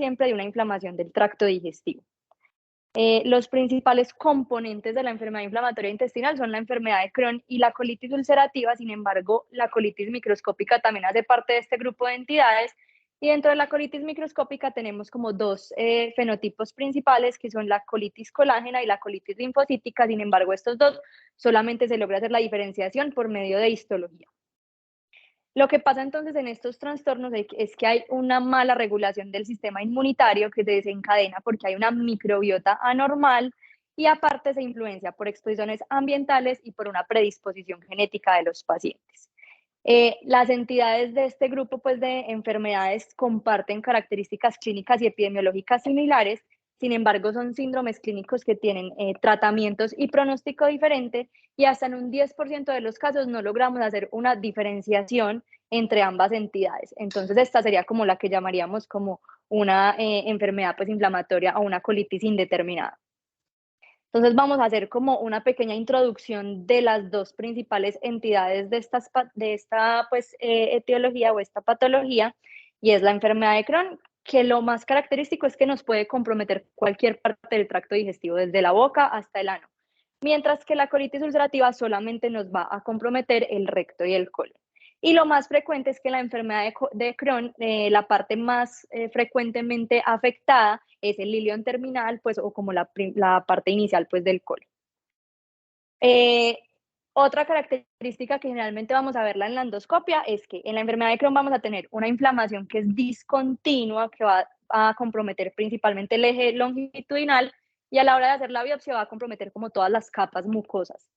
siempre de una inflamación del tracto digestivo. Los principales componentes de la enfermedad inflamatoria intestinal son la enfermedad de Crohn y la colitis ulcerativa. Sin embargo, la colitis microscópica también hace parte de este grupo de entidades, y dentro de la colitis microscópica tenemos como dos fenotipos principales, que son la colitis colágena y la colitis linfocítica. Sin embargo, estos dos solamente se logra hacer la diferenciación por medio de histología. Lo que pasa entonces en estos trastornos es que hay una mala regulación del sistema inmunitario que se desencadena porque hay una microbiota anormal, y aparte se influencia por exposiciones ambientales y por una predisposición genética de los pacientes. Las entidades de este grupo pues, de enfermedades comparten características clínicas y epidemiológicas similares. Sin embargo, son síndromes clínicos que tienen tratamientos y pronóstico diferente, y hasta en un 10% de los casos no logramos hacer una diferenciación entre ambas entidades. Entonces, esta sería como la que llamaríamos como una enfermedad pues, inflamatoria o una colitis indeterminada. Entonces vamos a hacer como una pequeña introducción de las dos principales entidades de esta pues, etiología o esta patología, y es la enfermedad de Crohn, que lo más característico es que nos puede comprometer cualquier parte del tracto digestivo, desde la boca hasta el ano, mientras que la colitis ulcerativa solamente nos va a comprometer el recto y el colon. Y lo más frecuente es que la enfermedad de Crohn, la parte más frecuentemente afectada es el ilion terminal, pues, o como la parte inicial pues, del colon. Otra característica que generalmente vamos a verla en la endoscopia es que en la enfermedad de Crohn vamos a tener una inflamación que es discontinua, que va a comprometer principalmente el eje longitudinal, y a la hora de hacer la biopsia va a comprometer como todas las capas mucosas.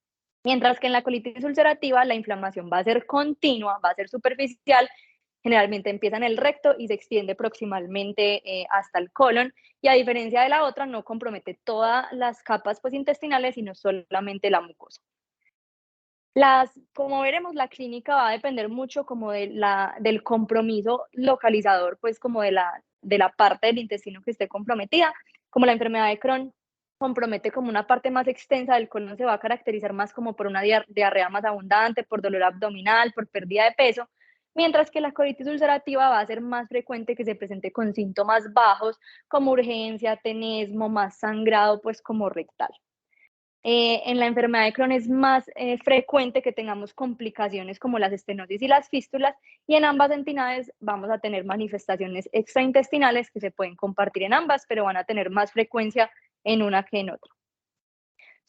Mientras que en la colitis ulcerativa la inflamación va a ser continua, va a ser superficial, generalmente empieza en el recto y se extiende proximalmente hasta el colon, y a diferencia de la otra no compromete todas las capas pues, intestinales, sino solamente la mucosa. Como veremos, la clínica va a depender mucho como del compromiso localizador, pues como de la parte del intestino que esté comprometida. Como la enfermedad de Crohn compromete como una parte más extensa del colon, se va a caracterizar más como por una diarrea más abundante, por dolor abdominal, por pérdida de peso, mientras que la colitis ulcerativa va a ser más frecuente que se presente con síntomas bajos, como urgencia, tenesmo, más sangrado, pues como rectal. En la enfermedad de Crohn es más frecuente que tengamos complicaciones como las estenosis y las fístulas, y en ambas entidades vamos a tener manifestaciones extraintestinales que se pueden compartir en ambas, pero van a tener más frecuencia en una que en otra.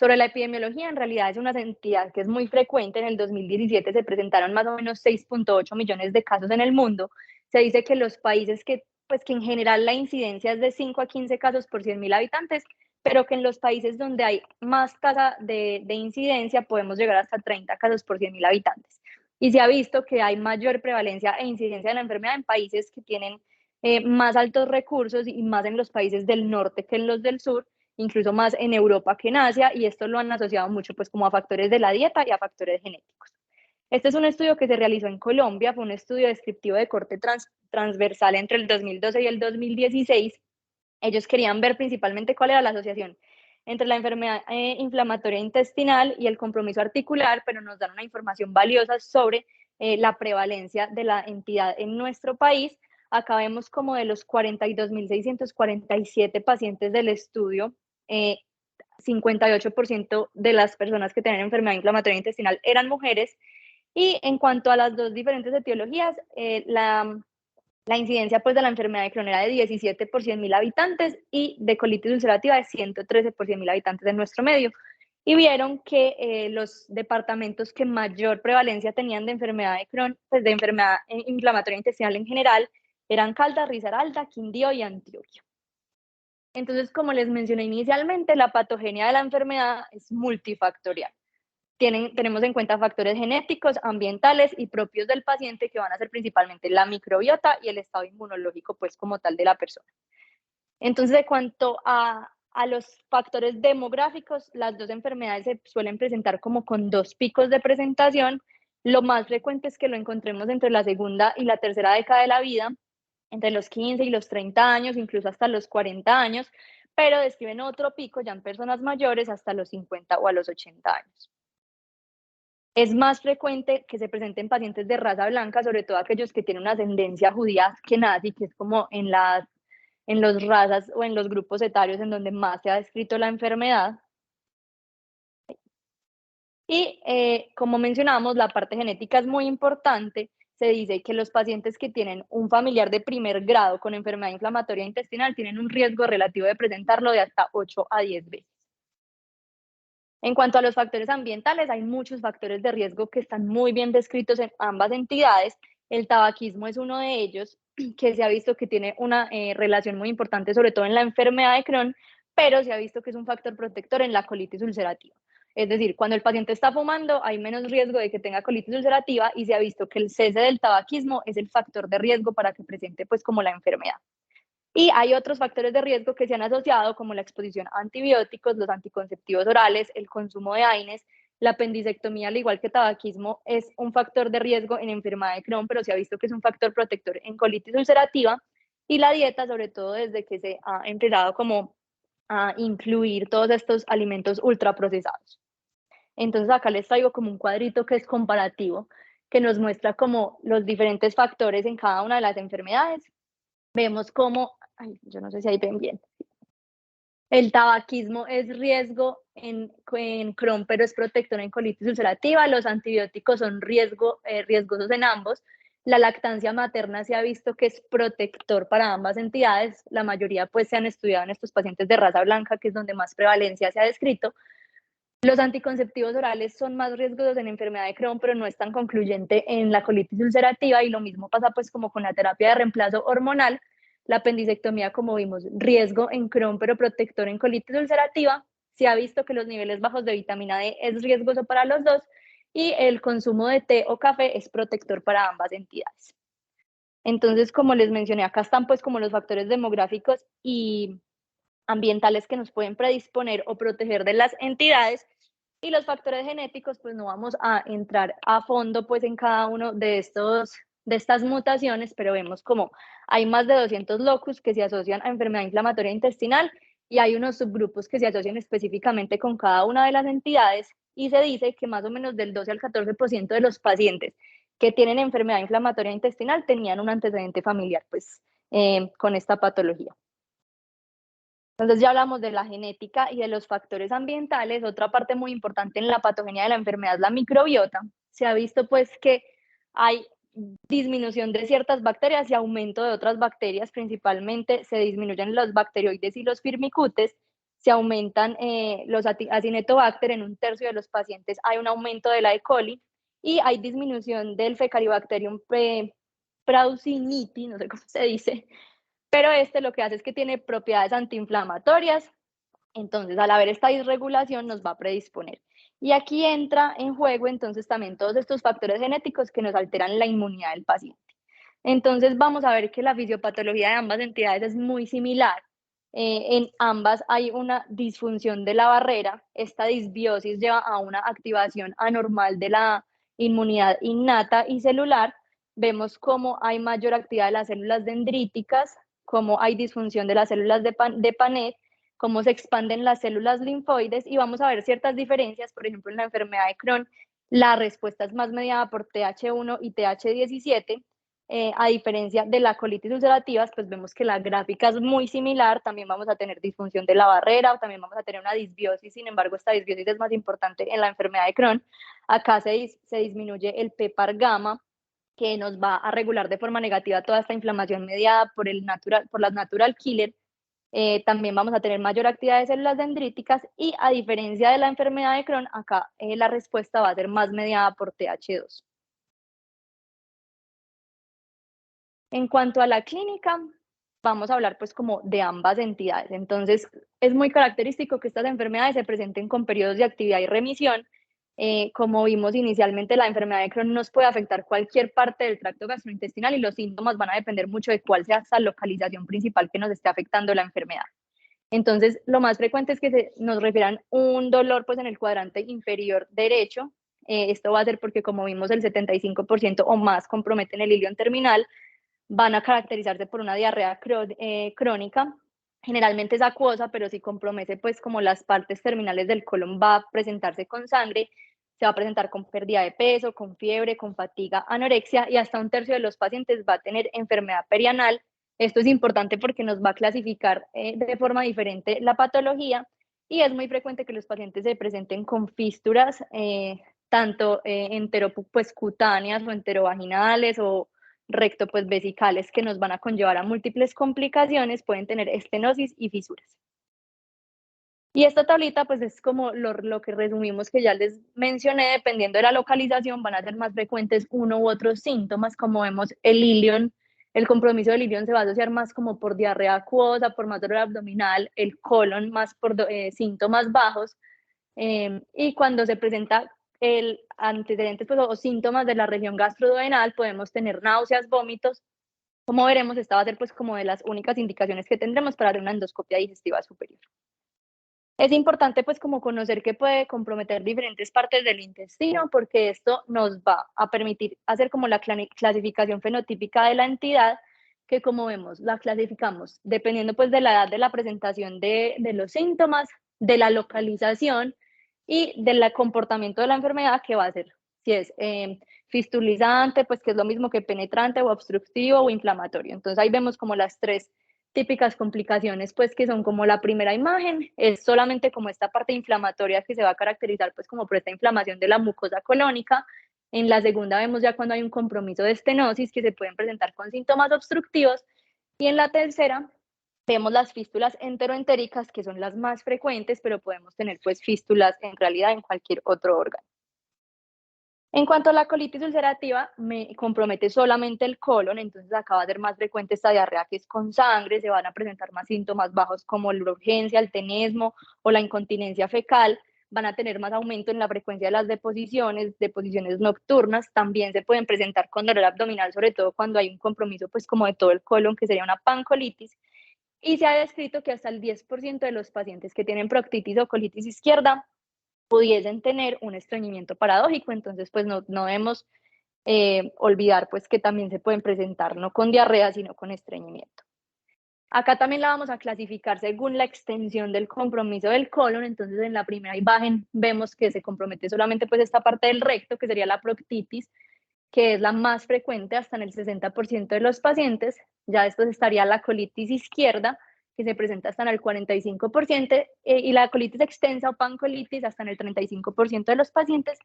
Sobre la epidemiología, en realidad es una entidad que es muy frecuente. En el 2017 se presentaron más o menos 6.8 millones de casos en el mundo. Se dice que los países pues que en general la incidencia es de 5 a 15 casos por 100.000 habitantes, pero que en los países donde hay más tasa de incidencia podemos llegar hasta 30 casos por 100.000 habitantes. Y se ha visto que hay mayor prevalencia e incidencia de la enfermedad en países que tienen más altos recursos, y más en los países del norte que en los del sur, incluso más en Europa que en Asia, y esto lo han asociado mucho pues como a factores de la dieta y a factores genéticos. Este es un estudio que se realizó en Colombia, fue un estudio descriptivo de corte transversal entre el 2012 y el 2016. Ellos querían ver principalmente cuál era la asociación entre la enfermedad inflamatoria intestinal y el compromiso articular, pero nos dan una información valiosa sobre la prevalencia de la entidad en nuestro país. Acá vemos como de los 42.647 pacientes del estudio, 58% de las personas que tenían enfermedad inflamatoria intestinal eran mujeres. Y en cuanto a las dos diferentes etiologías, la incidencia pues, de la enfermedad de Crohn era de 17 por 100.000 habitantes, y de colitis ulcerativa de 113 por 100.000 habitantes en nuestro medio. Y vieron que los departamentos que mayor prevalencia tenían de enfermedad de Crohn, pues de enfermedad inflamatoria intestinal en general, eran Caldas, Risaralda, Quindío y Antioquia. Entonces, como les mencioné inicialmente, la patogenia de la enfermedad es multifactorial. Tenemos en cuenta factores genéticos, ambientales y propios del paciente, que van a ser principalmente la microbiota y el estado inmunológico, pues como tal de la persona. Entonces, en cuanto a los factores demográficos, las dos enfermedades se suelen presentar como con dos picos de presentación. Lo más frecuente es que lo encontremos entre la segunda y la tercera década de la vida, entre los 15 y los 30 años, incluso hasta los 40 años, pero describen otro pico ya en personas mayores hasta los 50 o a los 80 años. Es más frecuente que se presenten pacientes de raza blanca, sobre todo aquellos que tienen una ascendencia judía askenazi, que es como en la en las razas o en los grupos etarios en donde más se ha descrito la enfermedad. Y como mencionamos, la parte genética es muy importante. Se dice que los pacientes que tienen un familiar de primer grado con enfermedad inflamatoria intestinal tienen un riesgo relativo de presentarlo de hasta 8 a 10 veces. En cuanto a los factores ambientales, hay muchos factores de riesgo que están muy bien descritos en ambas entidades. El tabaquismo es uno de ellos, que se ha visto que tiene una relación muy importante, sobre todo en la enfermedad de Crohn, pero se ha visto que es un factor protector en la colitis ulcerativa. Es decir, cuando el paciente está fumando, hay menos riesgo de que tenga colitis ulcerativa y se ha visto que el cese del tabaquismo es el factor de riesgo para que presente pues como la enfermedad. Y hay otros factores de riesgo que se han asociado, como la exposición a antibióticos, los anticonceptivos orales, el consumo de AINES, la apendicectomía, al igual que tabaquismo, es un factor de riesgo en enfermedad de Crohn, pero se ha visto que es un factor protector en colitis ulcerativa. Y la dieta, sobre todo desde que se ha empezado como a incluir todos estos alimentos ultraprocesados. Entonces acá les traigo como un cuadrito que es comparativo, que nos muestra como los diferentes factores en cada una de las enfermedades. Vemos cómo, ay, yo no sé si ahí ven bien, el tabaquismo es riesgo en Crohn, pero es protector en colitis ulcerativa. Los antibióticos son riesgosos en ambos. La lactancia materna se ha visto que es protector para ambas entidades. La mayoría pues se han estudiado en estos pacientes de raza blanca, que es donde más prevalencia se ha descrito. Los anticonceptivos orales son más riesgosos en enfermedad de Crohn, pero no es tan concluyente en la colitis ulcerativa, y lo mismo pasa pues como con la terapia de reemplazo hormonal. La apendicectomía, como vimos, riesgo en Crohn, pero protector en colitis ulcerativa. Se ha visto que los niveles bajos de vitamina D es riesgoso para los dos, y el consumo de té o café es protector para ambas entidades. Entonces, como les mencioné, acá están pues como los factores demográficos y ambientales que nos pueden predisponer o proteger de las entidades, y los factores genéticos, pues no vamos a entrar a fondo pues en cada uno de estas mutaciones, pero vemos como hay más de 200 locus que se asocian a enfermedad inflamatoria intestinal, y hay unos subgrupos que se asocian específicamente con cada una de las entidades, y se dice que más o menos del 12 al 14% de los pacientes que tienen enfermedad inflamatoria intestinal tenían un antecedente familiar pues con esta patología. Entonces ya hablamos de la genética y de los factores ambientales. Otra parte muy importante en la patogenia de la enfermedad es la microbiota. Se ha visto pues que hay disminución de ciertas bacterias y aumento de otras bacterias. Principalmente se disminuyen los bacteroides y los firmicutes, se aumentan los Acinetobacter. En un tercio de los pacientes hay un aumento de la E. coli, y hay disminución del Faecalibacterium prausnitii, no sé cómo se dice, pero lo que hace es que tiene propiedades antiinflamatorias. Entonces, al haber esta disregulación, nos va a predisponer. Y aquí entra en juego entonces también todos estos factores genéticos que nos alteran la inmunidad del paciente. Entonces, vamos a ver que la fisiopatología de ambas entidades es muy similar. En ambas hay una disfunción de la barrera. Esta disbiosis lleva a una activación anormal de la inmunidad innata y celular. Vemos cómo hay mayor actividad de las células dendríticas, cómo hay disfunción de las células de Panet, cómo se expanden las células linfoides, y vamos a ver ciertas diferencias. Por ejemplo, en la enfermedad de Crohn, la respuesta es más mediada por TH1 y TH17. A diferencia de la colitis ulcerativa, pues vemos que la gráfica es muy similar. También vamos a tener disfunción de la barrera, o también vamos a tener una disbiosis. Sin embargo, esta disbiosis es más importante en la enfermedad de Crohn. Acá se disminuye el PPAR gamma, que nos va a regular de forma negativa toda esta inflamación mediada por las natural killer. También vamos a tener mayor actividad de células dendríticas, y a diferencia de la enfermedad de Crohn, acá la respuesta va a ser más mediada por TH2. En cuanto a la clínica, vamos a hablar pues como de ambas entidades. Entonces, es muy característico que estas enfermedades se presenten con periodos de actividad y remisión. Como vimos inicialmente, la enfermedad de Crohn nos puede afectar cualquier parte del tracto gastrointestinal, y los síntomas van a depender mucho de cuál sea esa localización principal que nos esté afectando la enfermedad. Entonces, lo más frecuente es que nos refieran un dolor pues en el cuadrante inferior derecho. Esto va a ser porque, como vimos, el 75% o más comprometen el ilion terminal. Van a caracterizarse por una diarrea crónica, generalmente es acuosa, pero si compromete pues como las partes terminales del colon, va a presentarse con sangre, se va a presentar con pérdida de peso, con fiebre, con fatiga, anorexia, y hasta un tercio de los pacientes va a tener enfermedad perianal, Esto es importante porque nos va a clasificar de forma diferente la patología y es muy frecuente que los pacientes se presenten con fístulas tanto pues, cutáneas o enterovaginales o recto pues vesicales que nos van a conllevar a múltiples complicaciones, pueden tener estenosis y fisuras. Y esta tablita pues es como lo que resumimos que ya les mencioné, dependiendo de la localización van a ser más frecuentes uno u otros síntomas, como vemos el ilion, el compromiso del ilion se va a asociar más como por diarrea acuosa, por más dolor abdominal, el colon más por síntomas bajos, y cuando se presenta el antecedentes pues, o síntomas de la región gastroduodenal podemos tener náuseas, vómitos. Como veremos, esta va a ser pues como de las únicas indicaciones que tendremos para hacer una endoscopia digestiva superior. Es importante pues como conocer que puede comprometer diferentes partes del intestino porque esto nos va a permitir hacer como la clasificación fenotípica de la entidad que como vemos la clasificamos dependiendo pues de la edad de la presentación de los síntomas, de la localización y del comportamiento de la enfermedad que va a ser. Si es fistulizante, pues que es lo mismo que penetrante o obstructivo o inflamatorio. Entonces ahí vemos como las tres típicas complicaciones, pues que son como la primera imagen, es solamente como esta parte inflamatoria que se va a caracterizar pues como por esta inflamación de la mucosa colónica. En la segunda vemos ya cuando hay un compromiso de estenosis que se pueden presentar con síntomas obstructivos. Y en la tercera vemos las fístulas enteroentéricas que son las más frecuentes, pero podemos tener pues fístulas en realidad en cualquier otro órgano. En cuanto a la colitis ulcerativa, me compromete solamente el colon, entonces acá va a ser más frecuente esta diarrea que es con sangre, se van a presentar más síntomas bajos como la urgencia, el tenesmo o la incontinencia fecal, van a tener más aumento en la frecuencia de las deposiciones nocturnas, también se pueden presentar con dolor abdominal, sobre todo cuando hay un compromiso pues como de todo el colon, que sería una pancolitis, y se ha descrito que hasta el 10% de los pacientes que tienen proctitis o colitis izquierda pudiesen tener un estreñimiento paradójico, entonces pues no debemos olvidar pues que también se pueden presentar no con diarrea, sino con estreñimiento. Acá también la vamos a clasificar según la extensión del compromiso del colon, entonces en la primera imagen vemos que se compromete solamente pues esta parte del recto, que sería la proctitis, que es la más frecuente hasta en el 60% de los pacientes, ya después estaría la colitis izquierda, que se presenta hasta en el 45%, y la colitis extensa o pancolitis hasta en el 35% de los pacientes.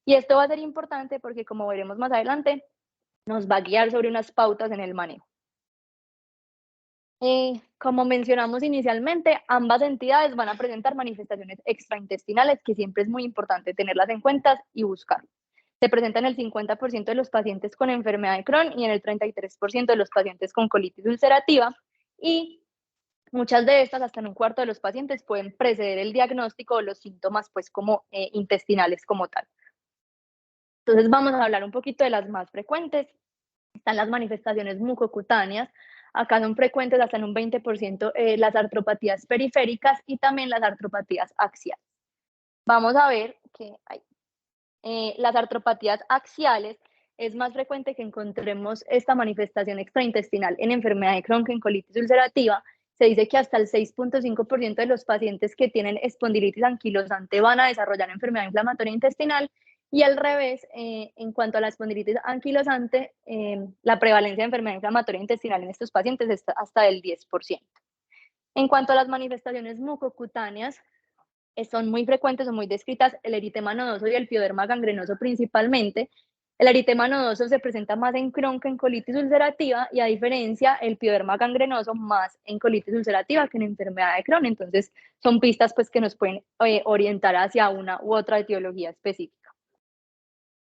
Y esto va a ser importante porque, como veremos más adelante, nos va a guiar sobre unas pautas en el manejo. Como mencionamos inicialmente, ambas entidades van a presentar manifestaciones extraintestinales, que siempre es muy importante tenerlas en cuenta y buscar. Se presenta en el 50% de los pacientes con enfermedad de Crohn y en el 33% de los pacientes con colitis ulcerativa, y muchas de estas, hasta en un cuarto de los pacientes, pueden preceder el diagnóstico o los síntomas pues como intestinales como tal. Entonces vamos a hablar un poquito de las más frecuentes. Están las manifestaciones mucocutáneas. Acá son frecuentes hasta en un 20% las artropatías periféricas y también las artropatías axiales. Vamos a ver que las artropatías axiales es más frecuente que encontremos esta manifestación extraintestinal en enfermedad de Crohn que en colitis ulcerativa. Se dice que hasta el 6.5% de los pacientes que tienen espondilitis anquilosante van a desarrollar enfermedad inflamatoria intestinal, y al revés, en cuanto a la espondilitis anquilosante, la prevalencia de enfermedad inflamatoria intestinal en estos pacientes es hasta el 10%. En cuanto a las manifestaciones mucocutáneas, son muy frecuentes o muy descritas el eritema nodoso y el pioderma gangrenoso principalmente. El eritema nodoso se presenta más en Crohn que en colitis ulcerativa, y a diferencia el pioderma gangrenoso más en colitis ulcerativa que en enfermedad de Crohn. Entonces son pistas pues que nos pueden orientar hacia una u otra etiología específica.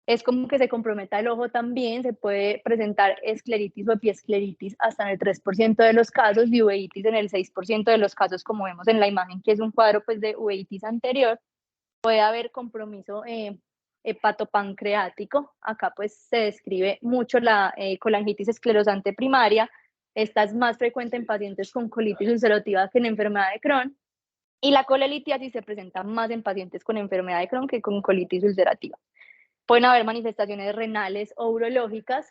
Es como que se comprometa el ojo también, se puede presentar escleritis o epiescleritis hasta en el 3% de los casos y uveitis en el 6% de los casos, como vemos en la imagen, que es un cuadro pues de uveitis anterior. Puede haber compromiso hepatopancreático. Acá pues se describe mucho la colangitis esclerosante primaria. Esta es más frecuente en pacientes con colitis ulcerativa que en enfermedad de Crohn. Y la colelitiasis se presenta más en pacientes con enfermedad de Crohn que con colitis ulcerativa. Pueden haber manifestaciones renales o urológicas.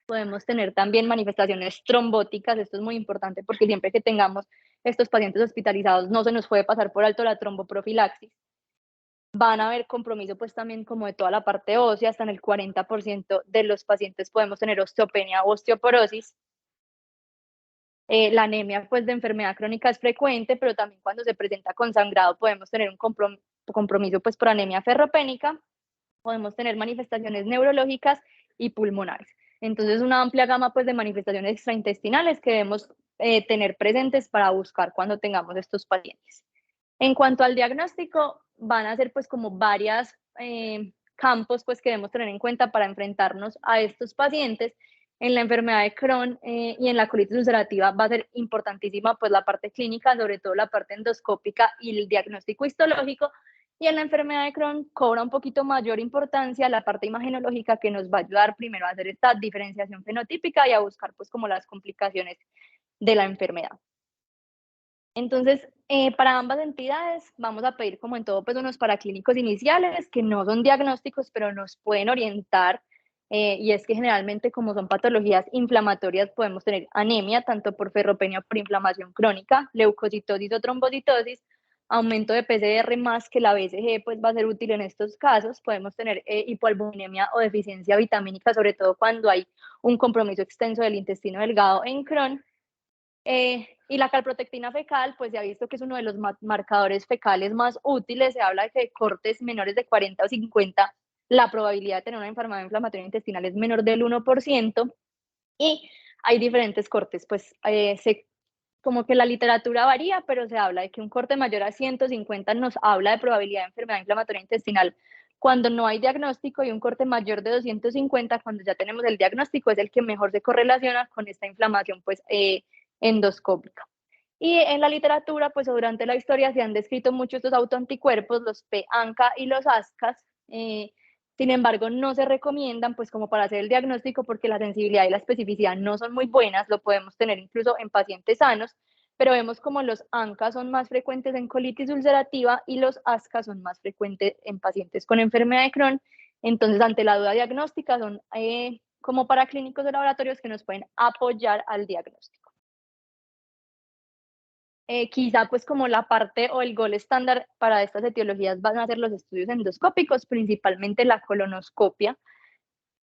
Podemos tener también manifestaciones trombóticas. Esto es muy importante porque siempre que tengamos estos pacientes hospitalizados no se nos puede pasar por alto la tromboprofilaxis. Van a haber compromiso pues también como de toda la parte ósea, hasta en el 40% de los pacientes podemos tener osteopenia o osteoporosis. La anemia pues de enfermedad crónica es frecuente, pero también cuando se presenta con sangrado podemos tener un compromiso pues por anemia ferropénica, podemos tener manifestaciones neurológicas y pulmonares. Entonces, una amplia gama pues de manifestaciones extraintestinales que debemos tener presentes para buscar cuando tengamos estos pacientes. En cuanto al diagnóstico, van a ser pues como varias campos pues que debemos tener en cuenta para enfrentarnos a estos pacientes. En la enfermedad de Crohn y en la colitis ulcerativa va a ser importantísima pues la parte clínica, sobre todo la parte endoscópica y el diagnóstico histológico. Y en la enfermedad de Crohn cobra un poquito mayor importancia la parte imagenológica, que nos va a ayudar primero a hacer esta diferenciación fenotípica y a buscar pues como las complicaciones de la enfermedad. Entonces, para ambas entidades vamos a pedir, como en todo, pues unos paraclínicos iniciales que no son diagnósticos, pero nos pueden orientar. Y es que generalmente, como son patologías inflamatorias, podemos tener anemia, tanto por ferropenia o por inflamación crónica, leucocitosis o trombocitosis, aumento de PCR más que la BCG, pues va a ser útil en estos casos. Podemos tener hipoalbuminemia o deficiencia vitamínica, sobre todo cuando hay un compromiso extenso del intestino delgado en Crohn. Y la calprotectina fecal, pues se ha visto que es uno de los marcadores fecales más útiles. Se habla de que cortes menores de 40 o 50, la probabilidad de tener una enfermedad inflamatoria intestinal es menor del 1%. Y hay diferentes cortes, pues como que la literatura varía, pero se habla de que un corte mayor a 150 nos habla de probabilidad de enfermedad inflamatoria intestinal cuando no hay diagnóstico, y un corte mayor de 250 cuando ya tenemos el diagnóstico es el que mejor se correlaciona con esta inflamación pues endoscópica. Y en la literatura, pues durante la historia se han descrito mucho estos autoanticuerpos, los P-ANCA y los ASCAS. Sin embargo, no se recomiendan pues como para hacer el diagnóstico porque la sensibilidad y la especificidad no son muy buenas, lo podemos tener incluso en pacientes sanos, pero vemos como los ANCA son más frecuentes en colitis ulcerativa y los ASCA son más frecuentes en pacientes con enfermedad de Crohn. Entonces, ante la duda diagnóstica, son como paraclínicos de laboratorios que nos pueden apoyar al diagnóstico. Quizá pues como la parte o el gol estándar para estas etiologías van a ser los estudios endoscópicos, principalmente la colonoscopia.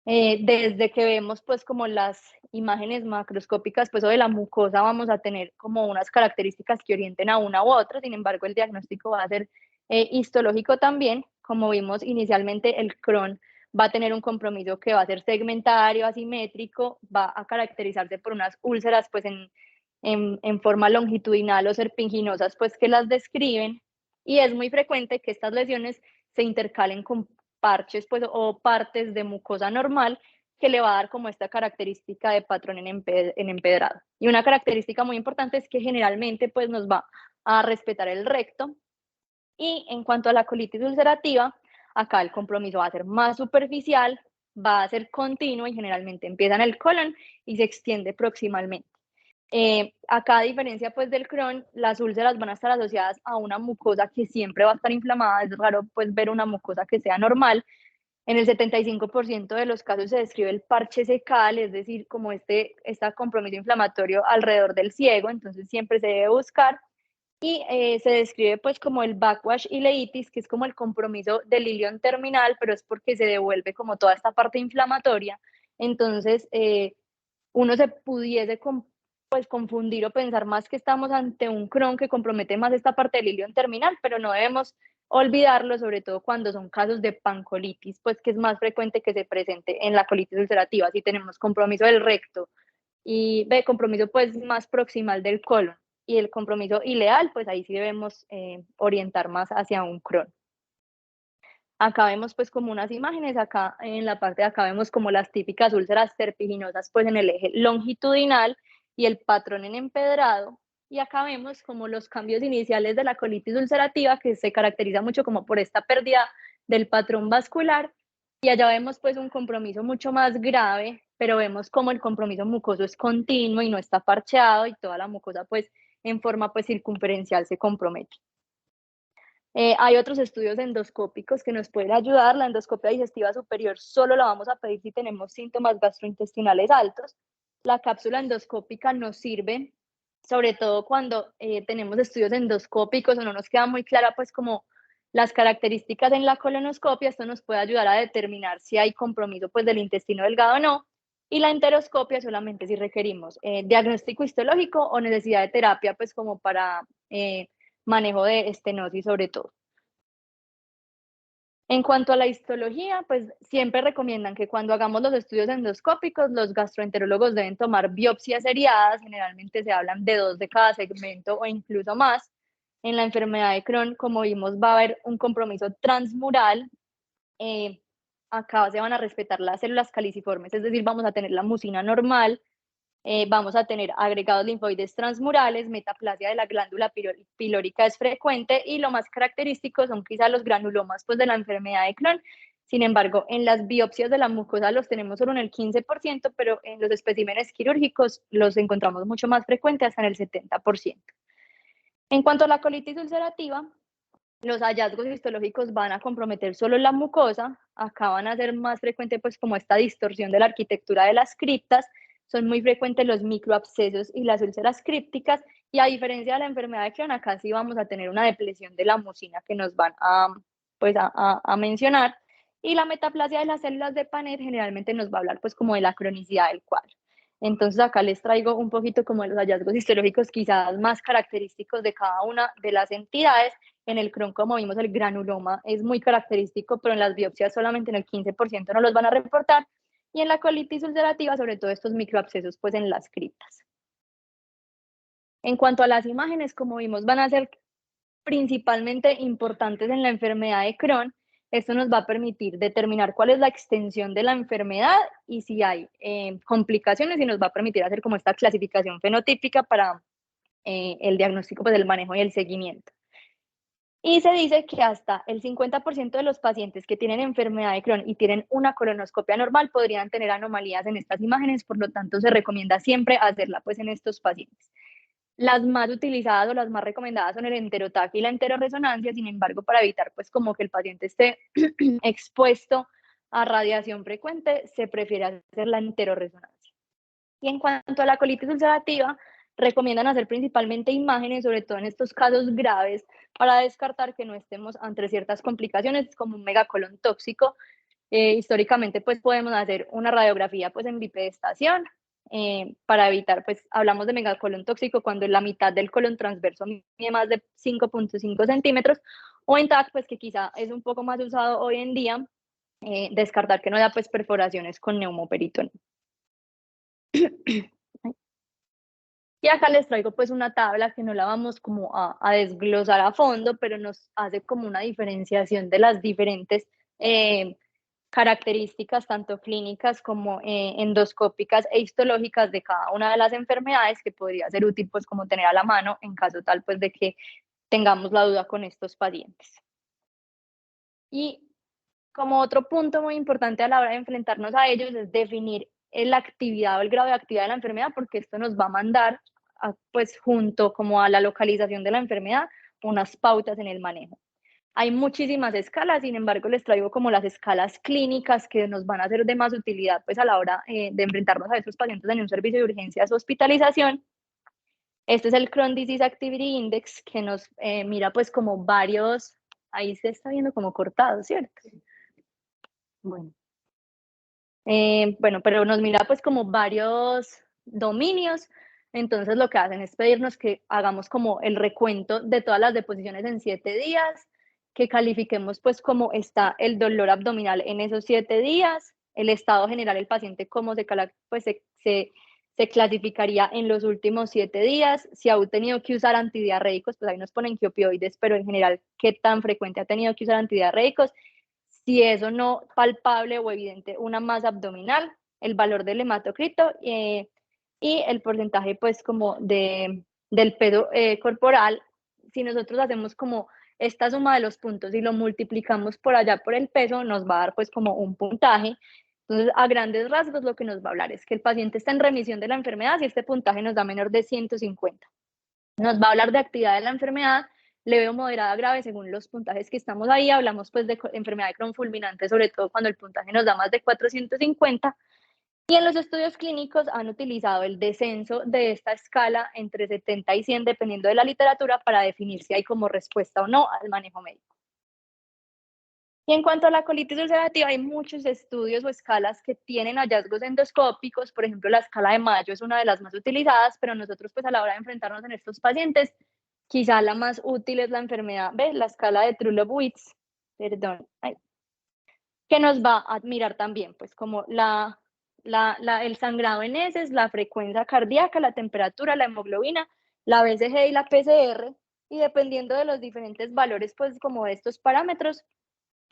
Desde que vemos pues como las imágenes macroscópicas pues o de la mucosa vamos a tener como unas características que orienten a una u otra. Sin embargo, el diagnóstico va a ser histológico también. Como vimos inicialmente, el Crohn va a tener un compromiso que va a ser segmentario, asimétrico, va a caracterizarse por unas úlceras pues en forma longitudinal o serpiginosas pues que las describen, y es muy frecuente que estas lesiones se intercalen con parches pues, o partes de mucosa normal que le va a dar como esta característica de patrón en empedrado. Y una característica muy importante es que generalmente pues nos va a respetar el recto. Y en cuanto a la colitis ulcerativa, acá el compromiso va a ser más superficial, va a ser continuo y generalmente empieza en el colon y se extiende proximalmente. Acá, a diferencia pues del Crohn, las úlceras van a estar asociadas a una mucosa que siempre va a estar inflamada. Es raro pues ver una mucosa que sea normal. En el 75% de los casos se describe el parche secal, es decir, como este compromiso inflamatorio alrededor del ciego, entonces siempre se debe buscar. Y se describe pues como el backwash ileitis, que es como el compromiso del ilion terminal, pero es porque se devuelve como toda esta parte inflamatoria. Entonces, uno se pudiese pues confundir o pensar más que estamos ante un Crohn que compromete más esta parte del ilion terminal, pero no debemos olvidarlo, sobre todo cuando son casos de pancolitis, pues que es más frecuente que se presente en la colitis ulcerativa. Si tenemos compromiso del recto y compromiso pues más proximal del colon y el compromiso ileal, pues ahí sí debemos orientar más hacia un Crohn. Acá vemos pues como unas imágenes, acá en la parte de acá vemos como las típicas úlceras serpiginosas pues en el eje longitudinal y el patrón en empedrado. Y acá vemos como los cambios iniciales de la colitis ulcerativa, que se caracteriza mucho como por esta pérdida del patrón vascular. Y allá vemos pues un compromiso mucho más grave, pero vemos como el compromiso mucoso es continuo y no está parcheado y toda la mucosa pues en forma pues circunferencial se compromete. Hay otros estudios endoscópicos que nos pueden ayudar. La endoscopia digestiva superior solo la vamos a pedir si tenemos síntomas gastrointestinales altos. La cápsula endoscópica nos sirve sobre todo cuando tenemos estudios endoscópicos o no nos queda muy clara pues como las características en la colonoscopia. Esto nos puede ayudar a determinar si hay compromiso pues del intestino delgado o no. Y la enteroscopia solamente si requerimos diagnóstico histológico o necesidad de terapia, pues como para manejo de estenosis sobre todo. En cuanto a la histología, pues siempre recomiendan que cuando hagamos los estudios endoscópicos, los gastroenterólogos deben tomar biopsias seriadas, generalmente se hablan de 2 de cada segmento o incluso más. En la enfermedad de Crohn, como vimos, va a haber un compromiso transmural. eh, Acá se van a respetar las células caliciformes, es decir, vamos a tener la mucina normal, vamos a tener agregados linfoides transmurales, metaplasia de la glándula pilórica es frecuente y lo más característico son quizá los granulomas pues, de la enfermedad de Crohn. Sin embargo, en las biopsias de la mucosa los tenemos solo en el 15%, pero en los especímenes quirúrgicos los encontramos mucho más frecuentes, hasta en el 70%. En cuanto a la colitis ulcerativa, los hallazgos histológicos van a comprometer solo la mucosa, acá van a ser más frecuentes pues como esta distorsión de la arquitectura de las criptas, son muy frecuentes los microabscesos y las úlceras crípticas, y a diferencia de la enfermedad de Crohn, acá sí vamos a tener una depresión de la mucina que nos van pues a mencionar, y la metaplasia de las células de Paneth generalmente nos va a hablar pues como de la cronicidad del cuadro. Entonces acá les traigo un poquito como los hallazgos histológicos quizás más característicos de cada una de las entidades. En el Crohn, como vimos, el granuloma es muy característico, pero en las biopsias solamente en el 15% no los van a reportar. Y en la colitis ulcerativa, sobre todo estos microabscesos, pues en las criptas. En cuanto a las imágenes, como vimos, van a ser principalmente importantes en la enfermedad de Crohn. Esto nos va a permitir determinar cuál es la extensión de la enfermedad y si hay complicaciones, y nos va a permitir hacer como esta clasificación fenotípica para el diagnóstico, pues el manejo y el seguimiento. Y se dice que hasta el 50% de los pacientes que tienen enfermedad de Crohn y tienen una colonoscopia normal podrían tener anomalías en estas imágenes, por lo tanto se recomienda siempre hacerla pues en estos pacientes. Las más utilizadas o las más recomendadas son el enterotag y la enteroresonancia, sin embargo, para evitar pues como que el paciente esté expuesto a radiación frecuente, se prefiere hacer la enteroresonancia. Y en cuanto a la colitis ulcerativa, recomiendan hacer principalmente imágenes, sobre todo en estos casos graves, para descartar que no estemos ante ciertas complicaciones como un megacolon tóxico. Históricamente, pues podemos hacer una radiografía pues en bipedestación para evitar, pues hablamos de megacolon tóxico cuando la mitad del colon transverso mide más de 5.5 centímetros, o en TAC, pues que quizá es un poco más usado hoy en día, descartar que no haya pues perforaciones con neumoperitoneo. Y acá les traigo pues una tabla que no la vamos como a desglosar a fondo, pero nos hace como una diferenciación de las diferentes características, tanto clínicas como endoscópicas e histológicas de cada una de las enfermedades, que podría ser útil pues como tener a la mano en caso tal pues de que tengamos la duda con estos pacientes. Y como otro punto muy importante a la hora de enfrentarnos a ellos es definir la actividad o el grado de actividad de la enfermedad, porque esto nos va a mandar, pues junto como a la localización de la enfermedad, unas pautas en el manejo. Hay muchísimas escalas, sin embargo, les traigo como las escalas clínicas que nos van a ser de más utilidad pues a la hora de enfrentarnos a estos pacientes en un servicio de urgencias o hospitalización. Este es el Crohn Disease Activity Index, que nos mira pues como varios, ahí se está viendo como cortado, ¿cierto? Bueno. Bueno, pero nos mira pues como varios dominios, entonces lo que hacen es pedirnos que hagamos como el recuento de todas las deposiciones en 7 días, que califiquemos pues cómo está el dolor abdominal en esos 7 días, el estado general del paciente, cómo pues se clasificaría en los últimos 7 días, si ha tenido que usar antidiarreicos, pues ahí nos ponen que opioides, pero en general, qué tan frecuente ha tenido que usar antidiarreicos, si es o no palpable o evidente una masa abdominal, el valor del hematocrito y el porcentaje pues como del peso corporal. Si nosotros hacemos como esta suma de los puntos y lo multiplicamos por allá por el peso, nos va a dar pues como un puntaje. Entonces, a grandes rasgos, lo que nos va a hablar es que el paciente está en remisión de la enfermedad si este puntaje nos da menor de 150. Nos va a hablar de actividad de la enfermedad, leve o moderada grave según los puntajes que estamos ahí. Hablamos pues de enfermedad de Crohn fulminante, sobre todo cuando el puntaje nos da más de 450. Y en los estudios clínicos han utilizado el descenso de esta escala entre 70 y 100, dependiendo de la literatura, para definir si hay como respuesta o no al manejo médico. Y en cuanto a la colitis ulcerativa, hay muchos estudios o escalas que tienen hallazgos endoscópicos. Por ejemplo, la escala de Mayo es una de las más utilizadas, pero nosotros pues a la hora de enfrentarnos en estos pacientes, quizá la más útil es la enfermedad, ¿ves? La escala de Trulowitz, perdón, que nos va a mirar también pues como el sangrado en heces, la frecuencia cardíaca, la temperatura, la hemoglobina, la BCG y la PCR, y dependiendo de los diferentes valores pues como de estos parámetros,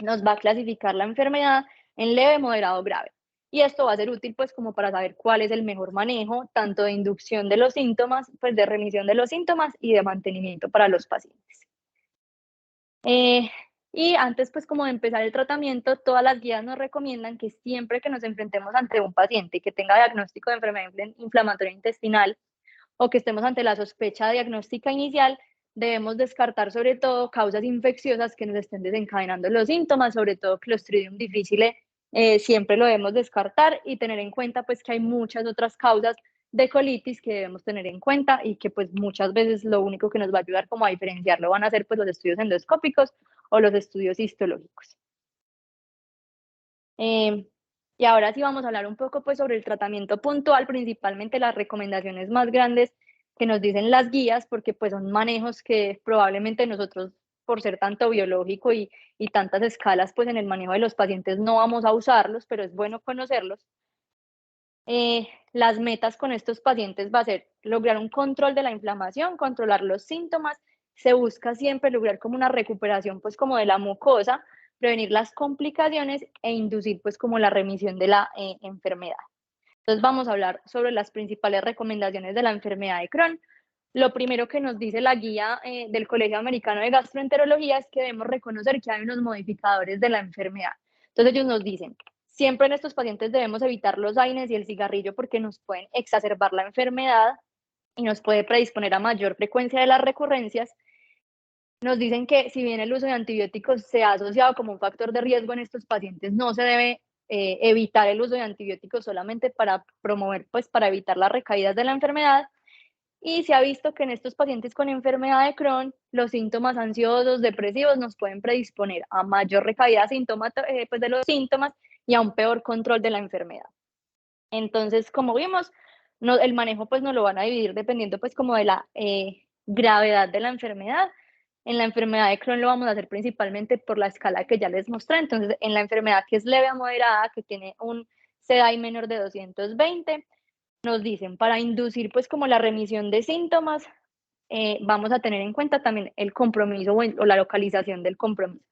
nos va a clasificar la enfermedad en leve, moderado o grave. Y esto va a ser útil pues como para saber cuál es el mejor manejo, tanto de inducción de los síntomas, pues de remisión de los síntomas y de mantenimiento para los pacientes. Y antes pues como de empezar el tratamiento, todas las guías nos recomiendan que siempre que nos enfrentemos ante un paciente que tenga diagnóstico de enfermedad inflamatoria intestinal o que estemos ante la sospecha diagnóstica inicial, debemos descartar sobre todo causas infecciosas que nos estén desencadenando los síntomas, sobre todo Clostridium difficile, siempre lo debemos descartar y tener en cuenta pues que hay muchas otras causas de colitis que debemos tener en cuenta y que pues muchas veces lo único que nos va a ayudar como a diferenciarlo van a ser pues los estudios endoscópicos o los estudios histológicos. Y ahora sí vamos a hablar un poco pues sobre el tratamiento puntual, principalmente las recomendaciones más grandes que nos dicen las guías, porque pues son manejos que probablemente nosotros, por ser tanto biológico y tantas escalas, pues en el manejo de los pacientes no vamos a usarlos, pero es bueno conocerlos. Las metas con estos pacientes va a ser lograr un control de la inflamación, controlar los síntomas. Se busca siempre lograr como una recuperación pues como de la mucosa, prevenir las complicaciones e inducir pues como la remisión de la enfermedad. Entonces vamos a hablar sobre las principales recomendaciones de la enfermedad de Crohn. Lo primero que nos dice la guía del Colegio Americano de Gastroenterología es que debemos reconocer que hay unos modificadores de la enfermedad. Entonces ellos nos dicen, siempre en estos pacientes debemos evitar los AINES y el cigarrillo porque nos pueden exacerbar la enfermedad y nos puede predisponer a mayor frecuencia de las recurrencias. Nos dicen que si bien el uso de antibióticos se ha asociado como un factor de riesgo en estos pacientes, no se debe evitar el uso de antibióticos solamente para promover, pues para evitar las recaídas de la enfermedad. Y se ha visto que en estos pacientes con enfermedad de Crohn, los síntomas ansiosos, depresivos nos pueden predisponer a mayor recaída pues de los síntomas y a un peor control de la enfermedad. Entonces, como vimos, no, el manejo pues nos lo van a dividir dependiendo pues como de la gravedad de la enfermedad. En la enfermedad de Crohn lo vamos a hacer principalmente por la escala que ya les mostré. Entonces, en la enfermedad que es leve a moderada, que tiene un CDAI menor de 220, nos dicen, para inducir pues como la remisión de síntomas, vamos a tener en cuenta también el compromiso o la localización del compromiso.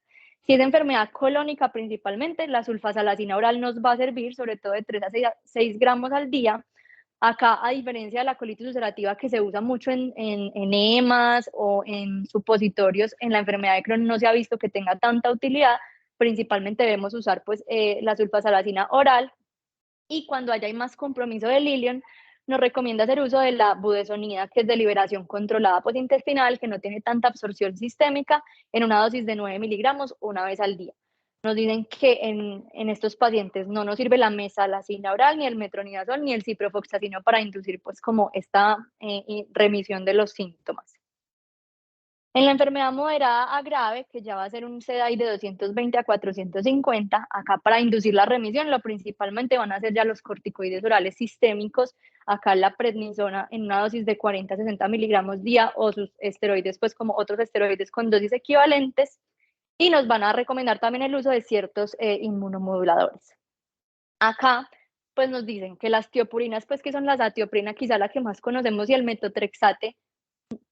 Si es enfermedad colónica principalmente, la sulfasalacina oral nos va a servir sobre todo de 3 a 6 gramos al día. Acá, a diferencia de la colitis ulcerativa que se usa mucho en enemas o en supositorios, en la enfermedad de Crohn no se ha visto que tenga tanta utilidad. Principalmente debemos usar pues la sulfasalacina oral, y cuando haya más compromiso del ilion, nos recomienda hacer uso de la budesonida, que es de liberación controlada pues intestinal, que no tiene tanta absorción sistémica, en una dosis de 9 miligramos una vez al día. Nos dicen que en estos pacientes no nos sirve la mesalazina oral, ni el metronidazol, ni el ciprofloxacino para inducir pues como esta remisión de los síntomas. En la enfermedad moderada a grave, que ya va a ser un CDAI de 220 a 450, acá para inducir la remisión, lo principalmente van a ser ya los corticoides orales sistémicos, acá la prednisona en una dosis de 40 a 60 miligramos día, o sus esteroides, pues como otros esteroides con dosis equivalentes, y nos van a recomendar también el uso de ciertos inmunomoduladores. Acá, pues nos dicen que las tiopurinas, pues que son las atioprina, quizá la que más conocemos, y el metotrexate,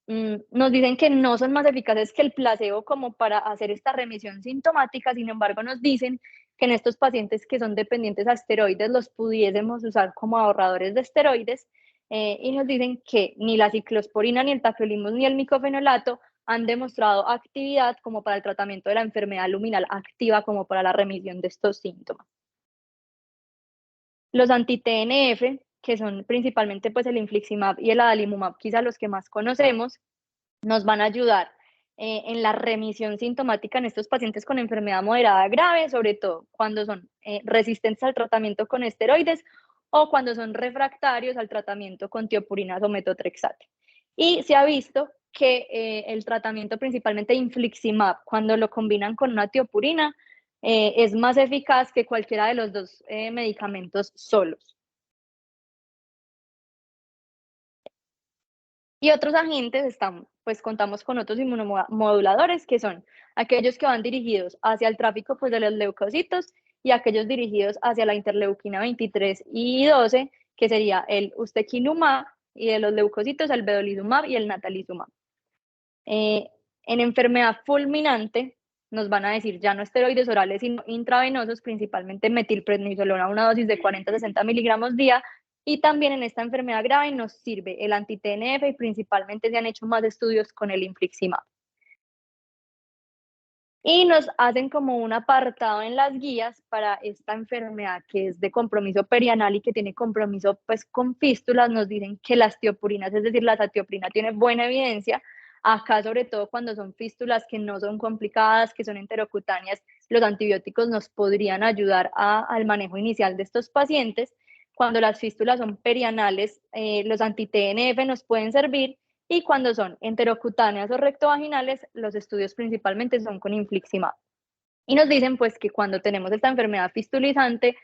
nos dicen que no son más eficaces que el placebo como para hacer esta remisión sintomática. Sin embargo, nos dicen que en estos pacientes que son dependientes a esteroides los pudiésemos usar como ahorradores de esteroides, y nos dicen que ni la ciclosporina, ni el tacrolimus, ni el micofenolato han demostrado actividad como para el tratamiento de la enfermedad luminal activa, como para la remisión de estos síntomas. Los anti-TNF, que son principalmente pues el infliximab y el adalimumab, quizá los que más conocemos, nos van a ayudar en la remisión sintomática en estos pacientes con enfermedad moderada grave, sobre todo cuando son resistentes al tratamiento con esteroides o cuando son refractarios al tratamiento con tiopurinas o metotrexate. Y se ha visto que el tratamiento principalmente infliximab, cuando lo combinan con una tiopurina, es más eficaz que cualquiera de los dos medicamentos solos. Y otros agentes están, pues contamos con otros inmunomoduladores que son aquellos que van dirigidos hacia el tráfico pues, de los leucocitos y aquellos dirigidos hacia la interleuquina 23 y 12, que sería el ustekinumab, y de los leucocitos el vedolizumab y el natalizumab. En enfermedad fulminante nos van a decir ya no esteroides orales, sino intravenosos, principalmente metilprednisolona, una dosis de 40-60 miligramos día. Y también en esta enfermedad grave nos sirve el anti-TNF y principalmente se han hecho más estudios con el infliximab. Y nos hacen como un apartado en las guías para esta enfermedad que es de compromiso perianal y que tiene compromiso pues con fístulas. Nos dicen que las tiopurinas, es decir, la satioprina tiene buena evidencia. Acá, sobre todo cuando son fístulas que no son complicadas, que son enterocutáneas, los antibióticos nos podrían ayudar al manejo inicial de estos pacientes. Cuando las fístulas son perianales, los anti-TNF nos pueden servir, y cuando son enterocutáneas o rectovaginales, los estudios principalmente son con infliximab. Y nos dicen pues que cuando tenemos esta enfermedad fistulizante,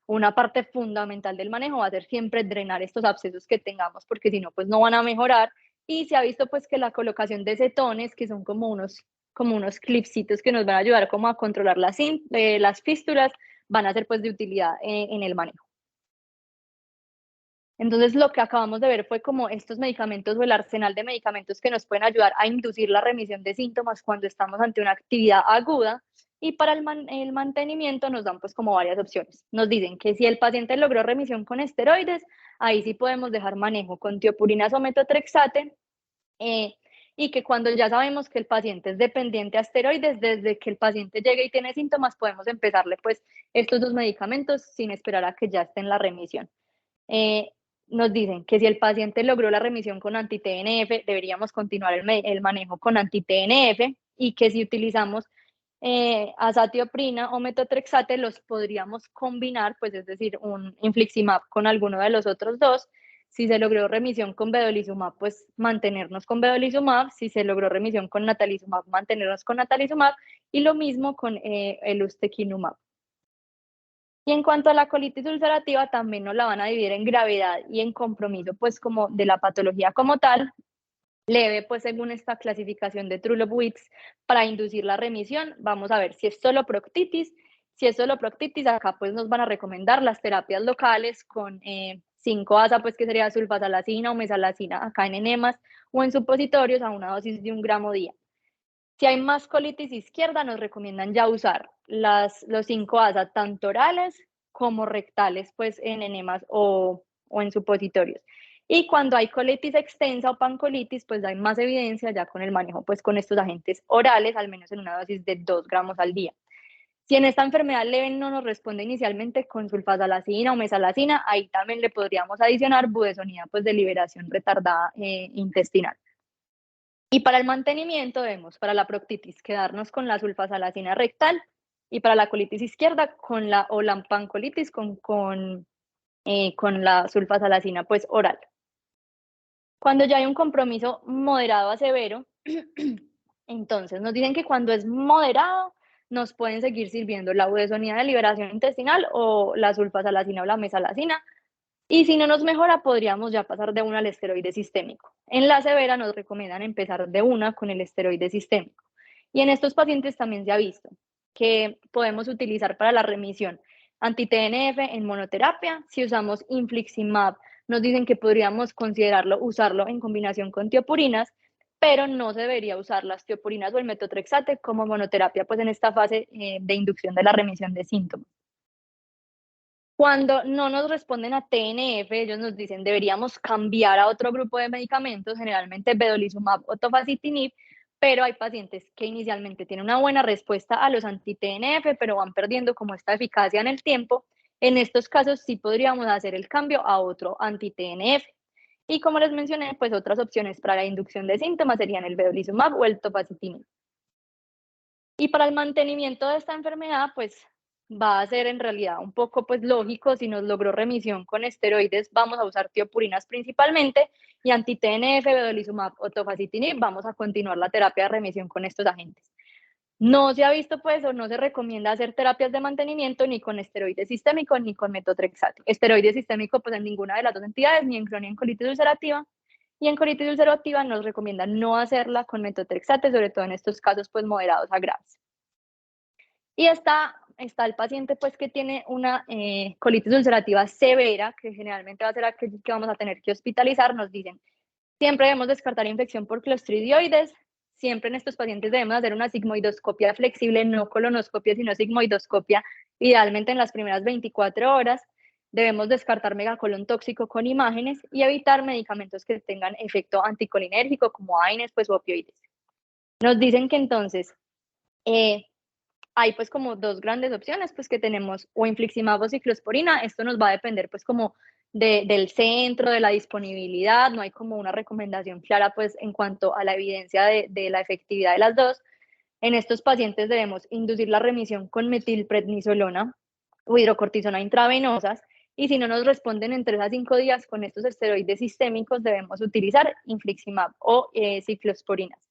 una parte fundamental del manejo va a ser siempre drenar estos abscesos que tengamos, porque si no, pues no van a mejorar. Y se ha visto pues que la colocación de cetones, que son como unos clipsitos que nos van a ayudar como a controlar las fístulas, van a ser pues de utilidad en el manejo. Entonces, lo que acabamos de ver fue como estos medicamentos o el arsenal de medicamentos que nos pueden ayudar a inducir la remisión de síntomas cuando estamos ante una actividad aguda, y para el mantenimiento nos dan pues como varias opciones. Nos dicen que si el paciente logró remisión con esteroides, ahí sí podemos dejar manejo con tiopurinas o metotrexate, y que cuando ya sabemos que el paciente es dependiente a esteroides, desde que el paciente llegue y tiene síntomas, podemos empezarle pues estos dos medicamentos sin esperar a que ya esté en la remisión. Eh, Nos dicen que si el paciente logró la remisión con anti-TNF, deberíamos continuar el manejo con anti-TNF, y que si utilizamos azatioprina o metotrexate, los podríamos combinar, pues es decir, un infliximab con alguno de los otros dos. Si se logró remisión con vedolizumab, pues mantenernos con vedolizumab. Si se logró remisión con natalizumab, mantenernos con natalizumab. Y lo mismo con el ustekinumab. Y en cuanto a la colitis ulcerativa, también nos la van a dividir en gravedad y en compromiso, pues como de la patología como tal. Leve, pues según esta clasificación de Trulov-Wicks, para inducir la remisión, vamos a ver si es solo proctitis. Si es solo proctitis, acá pues nos van a recomendar las terapias locales con 5-ASA, pues que sería sulfasalacina o mesalacina, acá en enemas o en supositorios a una dosis de 1 gramo día. Si hay más colitis izquierda, nos recomiendan ya usar los 5-ASA, tanto orales como rectales, pues en enemas o en supositorios. Y cuando hay colitis extensa o pancolitis, pues hay más evidencia ya con el manejo, pues con estos agentes orales, al menos en una dosis de 2 gramos al día. Si en esta enfermedad leve no nos responde inicialmente con sulfasalacina o mesalacina, ahí también le podríamos adicionar budesonida, pues de liberación retardada intestinal. Y para el mantenimiento debemos, para la proctitis, quedarnos con la sulfasalacina rectal, y para la colitis izquierda o la pancolitis con la sulfasalacina pues oral. Cuando ya hay un compromiso moderado a severo, entonces nos dicen que cuando es moderado nos pueden seguir sirviendo la budesonida de liberación intestinal o la sulfasalacina o la mesalacina. Y si no nos mejora, podríamos ya pasar de una al esteroide sistémico. En la severa nos recomiendan empezar de una con el esteroide sistémico. Y en estos pacientes también se ha visto que podemos utilizar para la remisión anti-TNF en monoterapia. Si usamos infliximab, nos dicen que podríamos considerarlo, usarlo en combinación con tiopurinas, pero no se debería usar las tiopurinas o el metotrexate como monoterapia, pues en esta fase de inducción de la remisión de síntomas. Cuando no nos responden a TNF, ellos nos dicen deberíamos cambiar a otro grupo de medicamentos, generalmente vedolizumab o tofacitinib, pero hay pacientes que inicialmente tienen una buena respuesta a los anti-TNF, pero van perdiendo como esta eficacia en el tiempo. En estos casos sí podríamos hacer el cambio a otro anti-TNF. Y como les mencioné, pues otras opciones para la inducción de síntomas serían el vedolizumab o el tofacitinib. Y para el mantenimiento de esta enfermedad, pues va a ser en realidad un poco pues lógico. Si nos logró remisión con esteroides, vamos a usar tiopurinas principalmente, y anti-TNF, vedolizumab o tofacitinib, vamos a continuar la terapia de remisión con estos agentes. No se ha visto, pues, o no se recomienda hacer terapias de mantenimiento ni con esteroide sistémico ni con metotrexato. Esteroide sistémico, pues, en ninguna de las dos entidades, ni en Crohn ni en colitis ulcerativa. Y en colitis ulcerativa nos recomienda no hacerla con metotrexato, sobre todo en estos casos, pues, moderados a graves. Y está el paciente, pues, que tiene una colitis ulcerativa severa, que generalmente va a ser aquel que vamos a tener que hospitalizar. Nos dicen, siempre debemos descartar infección por clostridioides. Siempre en estos pacientes debemos hacer una sigmoidoscopia flexible, no colonoscopia, sino sigmoidoscopia, idealmente en las primeras 24 horas. Debemos descartar megacolon tóxico con imágenes y evitar medicamentos que tengan efecto anticolinérgico, como AINES, pues, o opioides. Nos dicen que entonces hay pues como dos grandes opciones, pues que tenemos o infliximab o ciclosporina. Esto nos va a depender pues como del centro, de la disponibilidad. No hay como una recomendación clara pues en cuanto a la evidencia de la efectividad de las dos. En estos pacientes debemos inducir la remisión con metilprednisolona o hidrocortisona intravenosas, y si no nos responden en 3 a 5 días con estos esteroides sistémicos, debemos utilizar infliximab o ciclosporinas.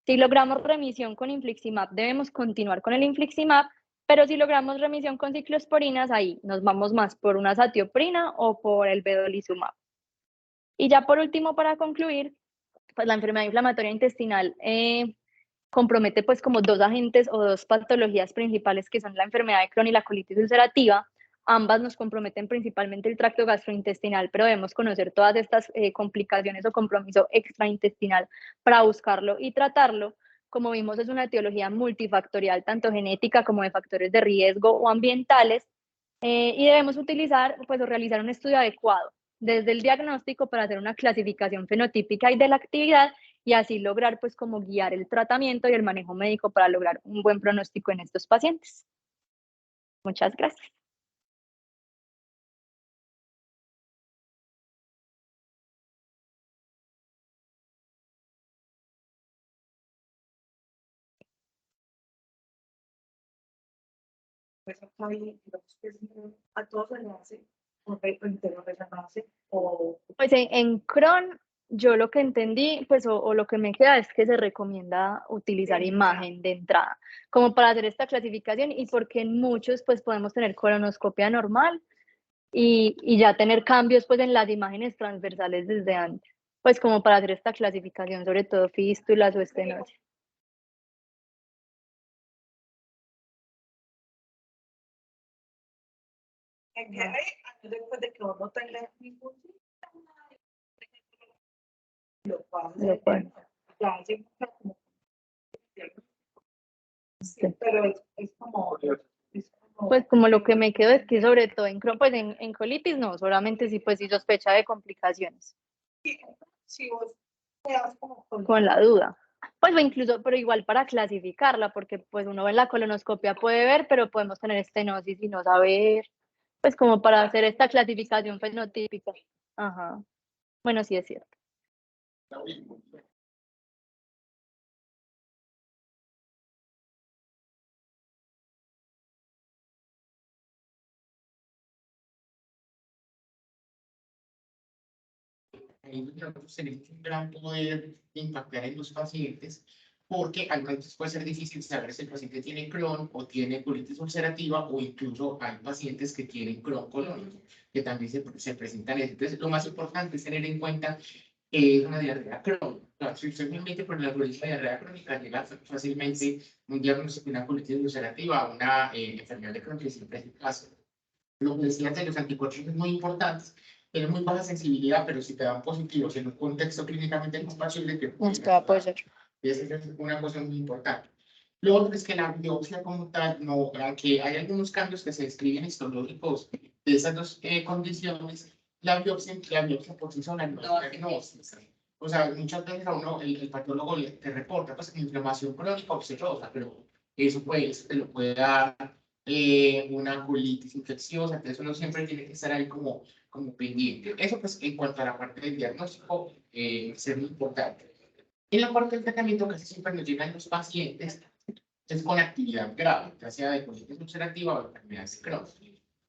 Si logramos remisión con infliximab, debemos continuar con el infliximab, pero si logramos remisión con ciclosporinas, ahí nos vamos más por una satioprina o por el vedolizumab. Y ya por último, para concluir, pues la enfermedad inflamatoria intestinal compromete pues como dos agentes o dos patologías principales, que son la enfermedad de Crohn y la colitis ulcerativa. Ambas nos comprometen principalmente el tracto gastrointestinal, pero debemos conocer todas estas complicaciones o compromiso extraintestinal para buscarlo y tratarlo. Como vimos, es una etiología multifactorial, tanto genética como de factores de riesgo o ambientales, y debemos utilizar, pues, o realizar un estudio adecuado desde el diagnóstico para hacer una clasificación fenotípica y de la actividad, y así lograr pues como guiar el tratamiento y el manejo médico para lograr un buen pronóstico en estos pacientes. Muchas gracias. Pues acá hay, digamos que a todos se le hace un interno o... Pues en Crohn, yo lo que entendí, pues o lo que me queda es que se recomienda utilizar imagen de entrada, como para hacer esta clasificación, y porque en muchos pues podemos tener colonoscopia normal y ya tener cambios pues en las imágenes transversales desde antes, pues como para hacer esta clasificación, sobre todo fístulas o estenosis. En que después de que uno tenga ningún síntoma, lo cual ya hace como... Sí, pero es como... Pues como lo que me quedo es que sobre todo en Crohn, pues en colitis no, solamente si pues si sospecha de complicaciones. Si vos quedas como con la duda. Pues o incluso, pero igual para clasificarla, porque pues uno en la colonoscopia puede ver, pero podemos tener estenosis y no saber, pues como para hacer esta clasificación fenotípica. Ajá. Bueno, sí es cierto. Nosotros tenemos un gran poder de impactar en los pacientes, porque algunas veces puede ser difícil saber si el paciente tiene Crohn o tiene colitis ulcerativa, o incluso hay pacientes que tienen Crohn colónico, que también se presentan. Entonces, lo más importante es tener en cuenta que es una diarrea crónica. Si usted simplemente por la diarrea crónica llega fácilmente un diagnóstico de una colitis ulcerativa a una enfermedad de Crohn, que siempre es el caso. Lo que decías de los anticuerpos es muy importante. Tienen muy baja sensibilidad, pero si te dan positivos en un contexto clínicamente compatible, que apoyar. esa es una cosa muy importante. Lo otro es que la biopsia como tal, no, aunque hay algunos cambios que se describen histológicos de esas dos condiciones, la biopsia por sí sola no es diagnóstica. O sea, muchas veces a uno el patólogo te reporta pues inflamación crónica observosa, pero eso pues te lo puede dar una colitis infecciosa. Entonces uno siempre tiene que estar ahí como pendiente. Eso pues en cuanto a la parte del diagnóstico, es muy importante. En la parte del tratamiento casi siempre nos llegan los pacientes es con actividad grave, ya sea de colitis ulcerativa o enfermedades de Crohn.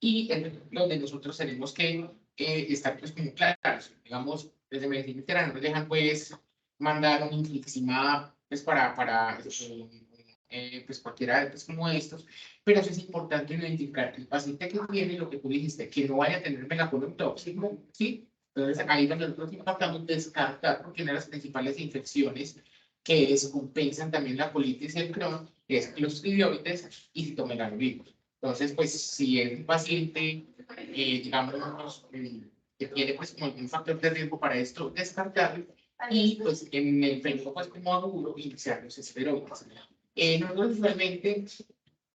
Y donde nosotros tenemos que estar pues como claros. Digamos, desde medicina interna nos dejan pues mandar un infliximab pues para pues cualquiera pues, como estos, pero eso es importante identificar el paciente que tiene lo que tú dijiste, que no vaya a tener megacolon tóxico, ¿sí? Entonces ahí donde nosotros intentamos descartar, porque una de las principales infecciones que descompensan también la colitis y el Crohn es los trigloides y citomegalovirus. Entonces, pues si es un paciente, digamos, que tiene pues como algún factor de riesgo para esto, descartarlo y pues en el periodo pues como agudo iniciar los esteroides. Nosotros usualmente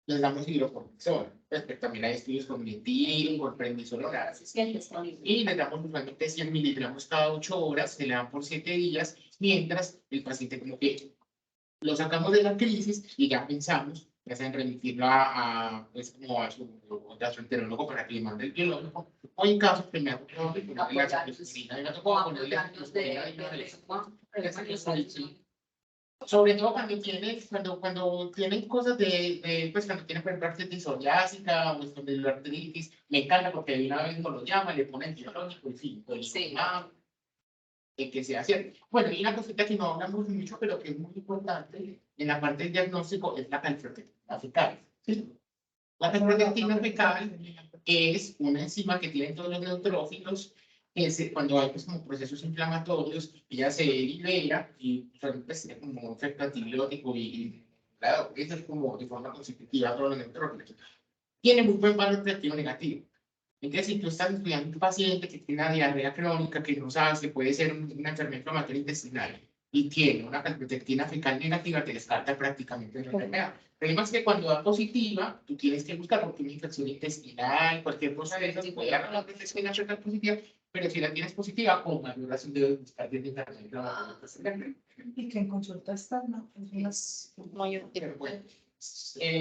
les damos hidrocortisona, pues, pero también hay estudios con metil, con prednisona oral, y les damos usualmente 100 miligramos cada 8 horas, se le dan por 7 días, mientras el paciente como que lo sacamos de la crisis y ya pensamos ya sea en remitirlo pues, como a su gastroenterólogo para que le mande el biológico, o en caso que me ha tocado ponerle la ceftriaxona y me ha tocado ponerle la ceftriaxona de una vez. Sobre todo cuando tienen cosas pues cuando tienen, por ejemplo, artritis psoriásica o espondiloartritis, me encanta porque de una vez uno lo llama, le pone el biológico, en fin, pues, que sea cierto. Bueno, y una cosita que no hablamos mucho, pero que es muy importante en la parte del diagnóstico es la calprotectina fecal. ¿Sí? La calprotectina fecal es una enzima que tienen todos los neutrófilos cuando hay pues, como procesos inflamatorios, ella se libera y pues, tiene como un efecto antibiótico y claro, eso es como de forma consecutiva todos los neutrófilos. Tiene muy buen valor reactivo negativo. Entonces, si tú estás estudiando un paciente que tiene una diarrea crónica, que no sabes que puede ser una enfermedad inflamatoria intestinal y tiene una calprotectina fecal negativa, te descarta prácticamente la enfermedad. El problema es que cuando da positiva, tú tienes que buscar porque una infección intestinal, cualquier cosa de esas puede dar una calprotectina fecal positiva, pero si la tienes positiva, con mayor razón debes buscar de enfermedad inflamatoria. Y que en consulta externa es Muy útil. Pero bueno,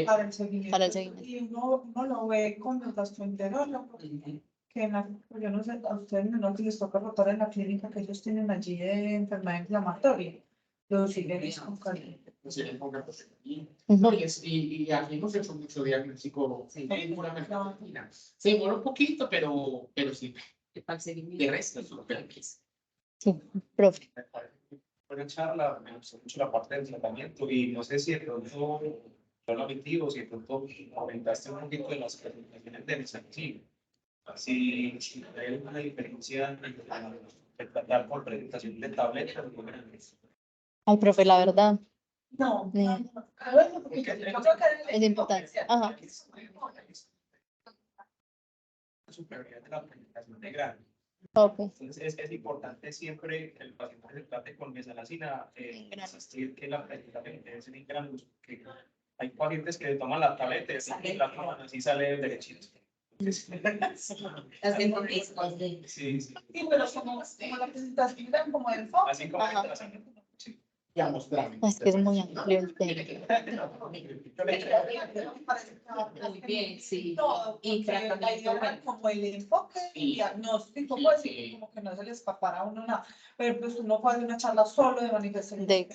para el seguimiento. Para el seguimiento. Y uno lo ve con el gastroenterólogo, que pues yo no sé, a ustedes no les toca rotar en la clínica que ellos tienen allí de enfermedad inflamatoria. Lo siguen es con calma. No, y aquí hemos hecho mucho diagnóstico en pura calprotectina. Se demora un poquito, pero sí. De resto, es súper bien. Sí, profe. Buena charla, me gustó mucho la parte del tratamiento y no sé si de pronto yo lo omití o si de pronto aumentaste un poquito de las presentaciones de Nesacil. Si hay alguna diferencia entre tratar por presentación de tabletas o Ay, profe, la verdad, No, Ni- no, no. Bueno, porque yo creo que es importante. Ajá. la superioridad de la presentación de grano. Ok. Entonces es importante siempre que el paciente se trate con mesalazina, insistir que la presentación debe ser en granos, que hay pacientes que toman la tableta y la toman así sale derechito. Haciendo mismas de. Sí, sí. sí, pero como la presentación era como el foco. Así como Ajá. sí. Ya mostramos. Es que es muy amplio el tema. Muy bien, sí. Todo, Y porque la tratamiento, idea era bueno. como el enfoque y diagnóstico, pues, y como que no se le escapara a uno nada. Pero pues uno puede hacer una charla solo de manifestación. De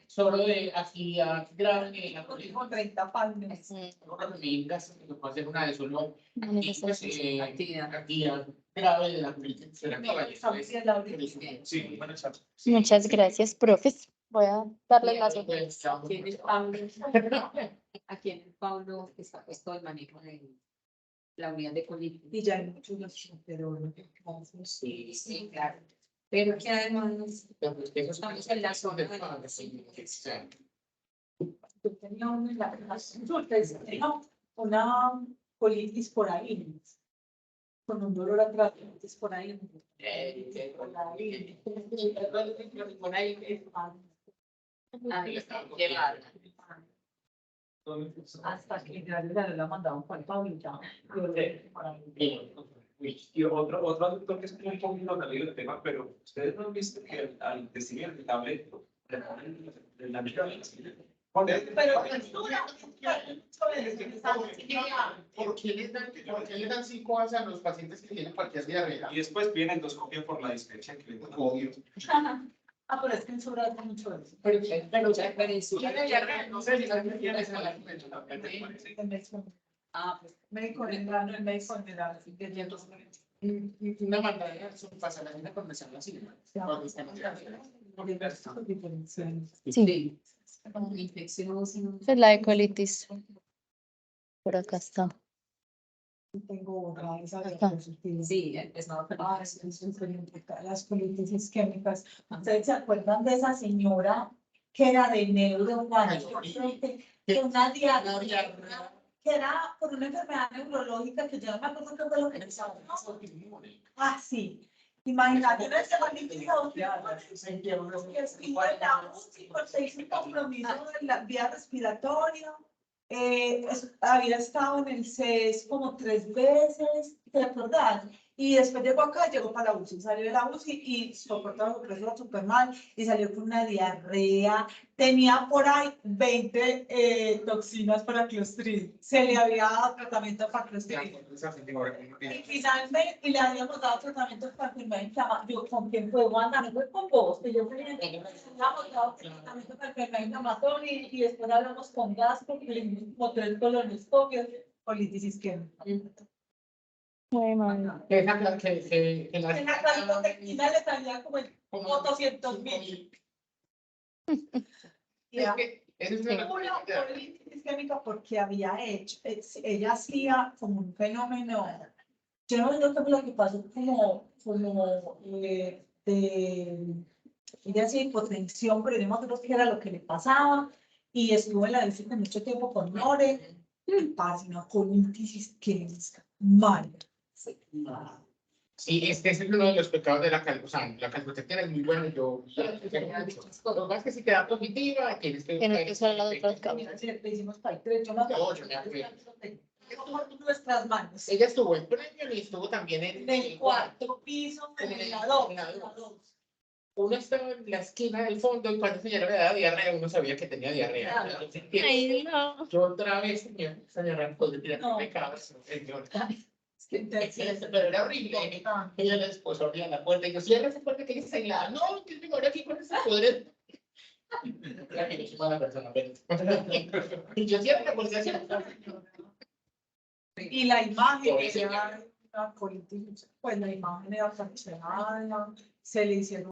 Solo de actividad grave, Con 30 páginas. amigas, que puede hacer una de solo Actividad. actividad grave de la colitis Sí, buenas tardes. Muchas gracias, profes. Voy a darle las otras. Aquí en el Pablo está puesto el manejo de la unidad de colitis. Y ya hay muchos gastroenterólogos. Sí, sí, claro. Pero que además estamos en la zona de la Yo tenía una en la consulta, tenía una colitis por ahí, con un dolor atrás, colitis por ahí. Hasta que ya le ha mandado un cuarto y ya. Y otro asunto que es un poquito también del tema, pero ustedes no han visto que al intestino irritable de la microbiología. ¿Por qué le dan 5 horas a los pacientes que tienen cualquier diarrea? Y después viene endoscopia por la dispepsia que Obvio. Ah, pero es que en Sura hace mucho eso. Pero tiene diarrea, no sé si alguien tiene esa Ah, pues Médico general, el médico general, una mandada son pasadas con mesalazina. Cuando estamos Sí, Infección. es la de colitis. Por acá está. Tengo otra, esa de Acá. Sí, empezó a las colitis isquémicas. ¿Ustedes se acuerdan de esa señora que era de neuro, que una diarrea, que era por una enfermedad neurológica que yo no me acuerdo qué fue lo que pasó? Ah, sí. Imagínate una cefalitis que estuvo en la UCI por 6 compromiso de la vía respiratoria. Había estado en el CES como 3 veces, ¿te acordás? Y después llegó acá, llegó para la UCI, salió de la UCI y soportó su presión súper mal y salió con una diarrea. Tenía por ahí 20 toxinas para Clostridium. Se le había dado tratamiento para Clostridium. Y finalmente, y le habíamos dado tratamiento para enfermedad inflamatoria. ¿Con quién fue, Wanda? No fue con vos, que yo creía que le habíamos dado tratamiento para enfermedad inflamatoria y después hablamos con Gasco, que le dimos como 3 colonoscopios, colitis isquémica. Muy mal. Que la que En la calipotectina le salía como el 800.000. Es que esa es una Una colitis isquémica porque había hecho, ella hacía como un fenómeno, yo no sé qué fue lo que pasó, ella hacía hipotensión, pero no me acuerdo qué era lo que le pasaba, y estuvo en la visita mucho tiempo con Nore, y pasó una colitis isquémica, mal. Sí, este es uno de los pecados de la calvosana. La calvotectina es muy buena, yo la tengo mucho. Lo que pasa es que si queda positiva, tienes que Tienes que usar las otras Mira, si le hicimos para el 3, yo me acuerdo. No, yo me acuerdo. Por nuestras manos. Ella estuvo en premio y estuvo también En el 4º piso, en la 2. Uno estaba en la esquina del fondo y cuando señora me daba diarrea, uno sabía que tenía diarrea. Ay, no. Yo otra vez, señora, puede tirar pecados, señor. Pero era horrible. Ella la esposa abría la puerta y yo, cierra esa puerta que es aislada. No, que es ahora aquí con ese poder. La que es mala persona, pero. Y yo cierro la puerta hacia Y la imagen era una colitis, pues la imagen era fraccionada, se le hicieron